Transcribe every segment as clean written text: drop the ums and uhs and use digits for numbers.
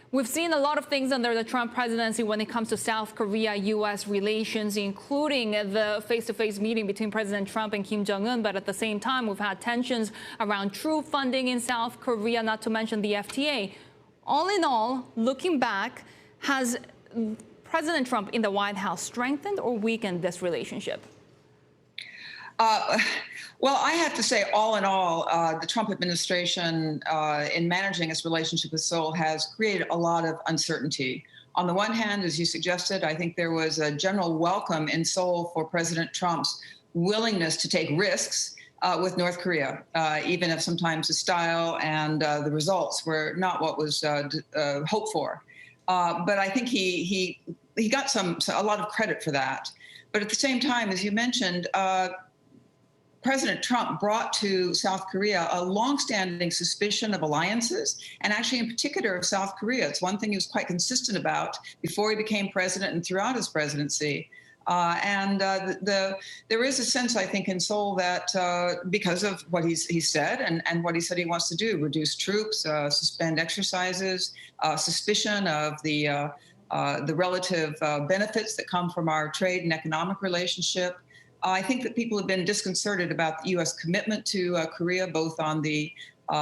We've seen a lot of things under the Trump presidency when it comes to South Korea-U.S. relations, including the face-to-face meeting between President Trump and Kim Jong-un. But at the same time, we've had tensions around troop funding in South Korea, not to mention the FTA. All in all, looking back, has President Trump in the White House strengthened or weakened this relationship? Well, I have to say, all in all, the Trump administration in managing its relationship with Seoul has created a lot of uncertainty. On the one hand, as you suggested, I think there was a general welcome in Seoul for President Trump's willingness to take risks with North Korea, even if sometimes the style and the results were not what was hoped for. But I think he got a lot of credit for that. But at the same time, as you mentioned, President Trump brought to South Korea a longstanding suspicion of alliances, and actually in particular of South Korea. It's one thing he was quite consistent about before he became president and throughout his presidency. There is a sense, I think, in Seoul that because of what he said and what he said he wants to do, reduce troops, suspend exercises, suspicion of the relative benefits that come from our trade and economic relationship. I think that people have been disconcerted about the U.S. commitment to Korea, both on the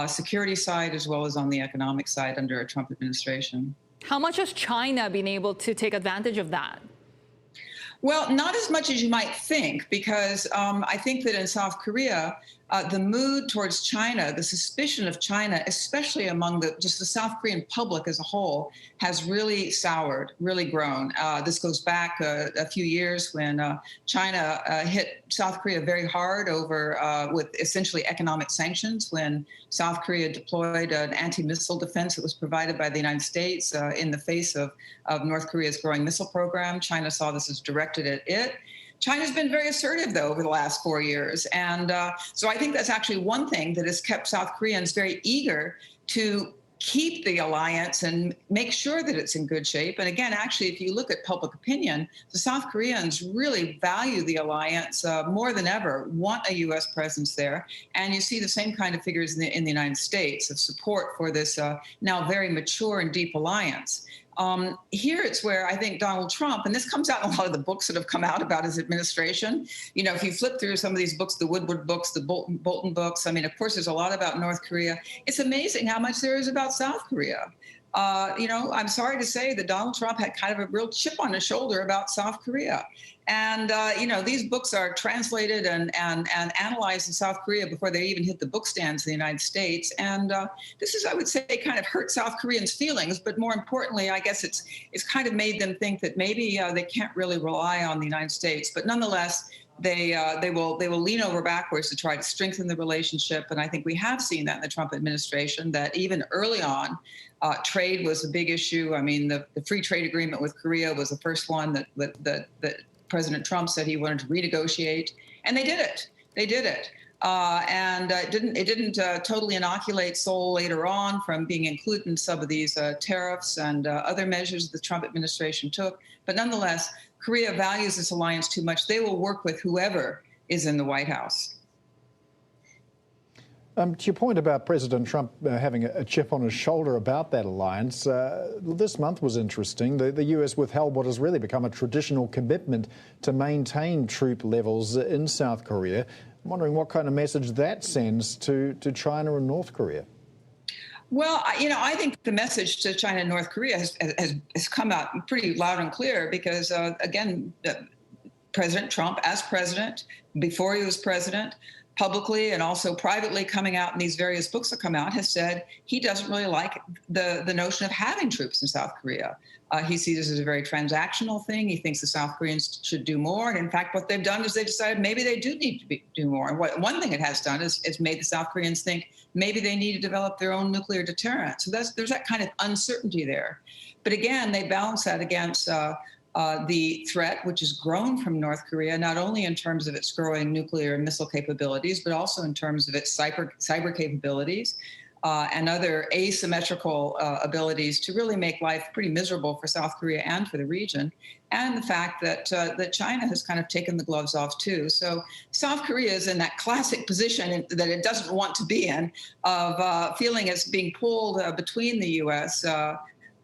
security side as well as on the economic side under a Trump administration. How much has China been able to take advantage of that? Well, not as much as you might think, because I think that in South Korea, the mood towards China, the suspicion of China, especially among just the South Korean public as a whole, has really soured, really grown. This goes back a few years when China hit South Korea very hard with essentially economic sanctions, when South Korea deployed an anti-missile defense that was provided by the United States in the face of North Korea's growing missile program. China saw this as directed at it. China's been very assertive, though, over the last 4 years. And so I think that's actually one thing that has kept South Koreans very eager to keep the alliance and make sure that it's in good shape. And again, actually, if you look at public opinion, the South Koreans really value the alliance more than ever, want a U.S. presence there. And you see the same kind of figures in the United States of support for this now very mature and deep alliance. Here it's where I think Donald Trump, and this comes out in a lot of the books that have come out about his administration. You know, if you flip through some of these books, the Woodward books, the Bolton books, I mean, of course, there's a lot about North Korea. It's amazing how much there is about South Korea. You know, I'm sorry to say that Donald Trump had kind of a real chip on his shoulder about South Korea. And, you know, these books are translated and analyzed in South Korea before they even hit the book stands in the United States. And this is, I would say, kind of hurt South Koreans' feelings. But more importantly, I guess it's kind of made them think that maybe they can't really rely on the United States. But nonetheless, they will lean over backwards to try to strengthen the relationship. And I think we have seen that in the Trump administration, that even early on, trade was a big issue. I mean, the free trade agreement with Korea was the first one that President Trump said he wanted to renegotiate, and they did it. They did it. And it didn't totally inoculate Seoul later on from being included in some of these tariffs and other measures the Trump administration took. But nonetheless, Korea values this alliance too much. They will work with whoever is in the White House. To your point about President Trump having a chip on his shoulder about that alliance, this month was interesting. The US withheld what has really become a traditional commitment to maintain troop levels in South Korea. I'm wondering what kind of message that sends to China and North Korea. Well, you know, I think the message to China and North Korea has come out pretty loud and clear because, again, President Trump, as president, before he was president, publicly and also privately coming out in these various books that come out, has said he doesn't really like the notion of having troops in South Korea. He sees this as a very transactional thing. He thinks the South Koreans should do more. And in fact, what they've done is they decided maybe they do need to do more. And one thing it has done is made the South Koreans think maybe they need to develop their own nuclear deterrent. So there's that kind of uncertainty there. But again, they balance that against the threat, which has grown from North Korea, not only in terms of its growing nuclear and missile capabilities, but also in terms of its cyber capabilities and other asymmetrical abilities to really make life pretty miserable for South Korea and for the region, and the fact that that China has kind of taken the gloves off too. So South Korea is in that classic position that it doesn't want to be in, of feeling it's being pulled between the U.S.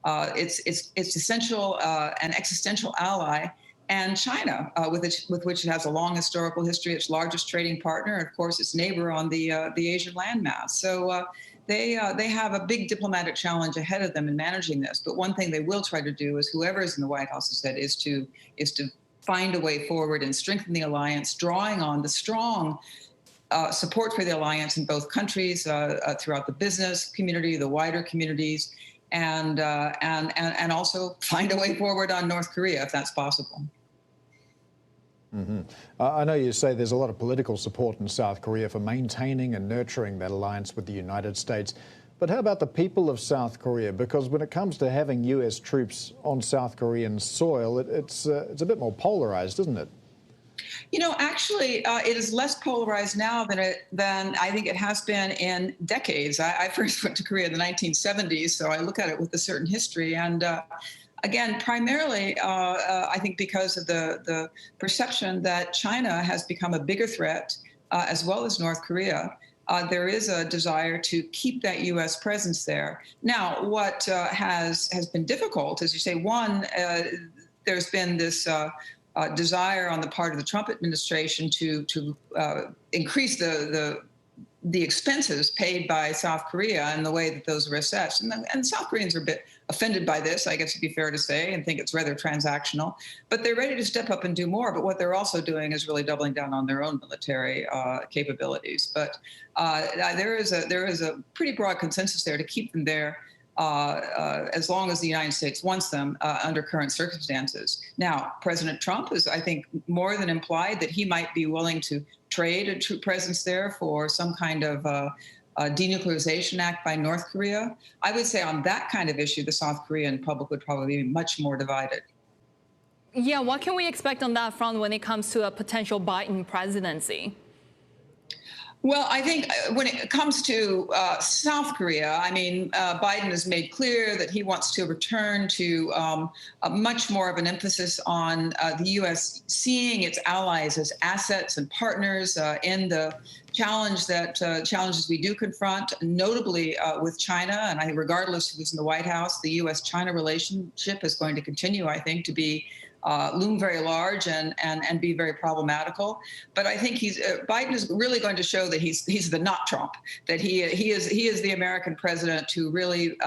its essential and existential ally, and China, with which it has a long historical history, its largest trading partner, and of course its neighbor on the Asian landmass. So they have a big diplomatic challenge ahead of them in managing this. But one thing they will try to do is, whoever is in the White House has said, is to find a way forward and strengthen the alliance, drawing on the strong support for the alliance in both countries, throughout the business community, the wider communities, and also find a way forward on North Korea if that's possible. Mm-hmm. I know you say there's a lot of political support in South Korea for maintaining and nurturing that alliance with the United States. But how about the people of South Korea? Because when it comes to having U.S. troops on South Korean soil, it's a bit more polarized, isn't it? You know, actually, it is less polarized now than I think it has been in decades. I first went to Korea in the 1970s, so I look at it with a certain history. And again, primarily, I think because of the perception that China has become a bigger threat, as well as North Korea. There is a desire to keep that U.S. presence there. Now, what has been difficult, as you say, one, there's been this desire on the part of the Trump administration to increase the expenses paid by South Korea and the way that those are assessed. And South Koreans are a bit offended by this, I guess, to be fair to say, and think it's rather transactional. But they're ready to step up and do more. But what they're also doing is really doubling down on their own military capabilities. But there is a pretty broad consensus there to keep them there as long as the United States wants them under current circumstances. Now, President Trump has, I think, more than implied that he might be willing to trade a troop presence there for some kind of denuclearization act by North Korea. I would say on that kind of issue, the South Korean public would probably be much more divided. Yeah, what can we expect on that front when it comes to a potential Biden presidency? Well, I think when it comes to South Korea, I mean, Biden has made clear that he wants to return to much more of an emphasis on the U.S. seeing its allies as assets and partners in the challenges we do confront, notably with China. And I think regardless of who's in the White House, the U.S.-China relationship is going to continue, I think, to be loom very large and be very problematical. But I think Biden is really going to show that he's the not Trump, that he is the American president who really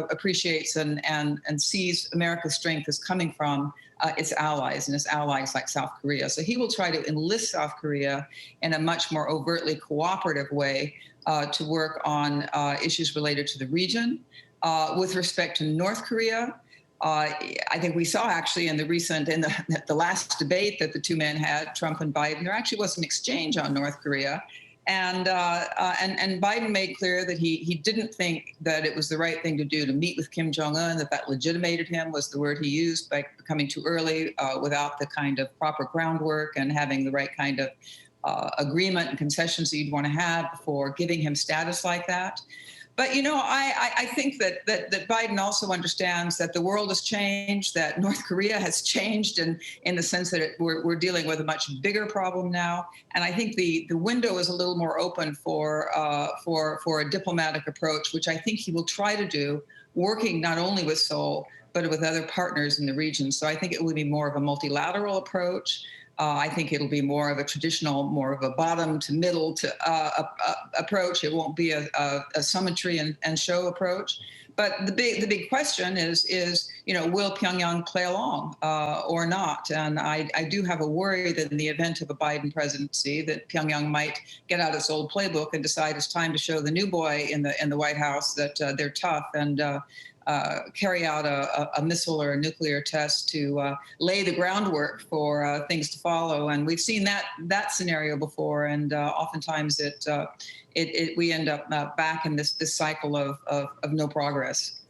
appreciates and sees America's strength as coming from its allies and its allies like South Korea. So he will try to enlist South Korea in a much more overtly cooperative way to work on issues related to the region. With respect to North Korea, I think we saw actually in the last debate that the two men had, Trump and Biden, there actually was an exchange on North Korea. And Biden made clear that he didn't think that it was the right thing to do to meet with Kim Jong-un, that legitimated him, was the word he used, by coming too early without the kind of proper groundwork and having the right kind of agreement and concessions that you'd want to have before giving him status like that. But, you know, I think that Biden also understands that the world has changed, that North Korea has changed in the sense that we're dealing with a much bigger problem now. And I think the window is a little more open for a diplomatic approach, which I think he will try to do, working not only with Seoul, but with other partners in the region. So I think it will be more of a multilateral approach. I think it'll be more of a traditional, more of a bottom to middle to approach. It won't be a summitry and show approach. But the big question is will Pyongyang play along or not? And I do have a worry that in the event of a Biden presidency, that Pyongyang might get out its old playbook and decide it's time to show the new boy in the White House that they're tough and carry out a missile or a nuclear test to lay the groundwork for things to follow. And we've seen that scenario before, and oftentimes we end up back in this cycle of no progress.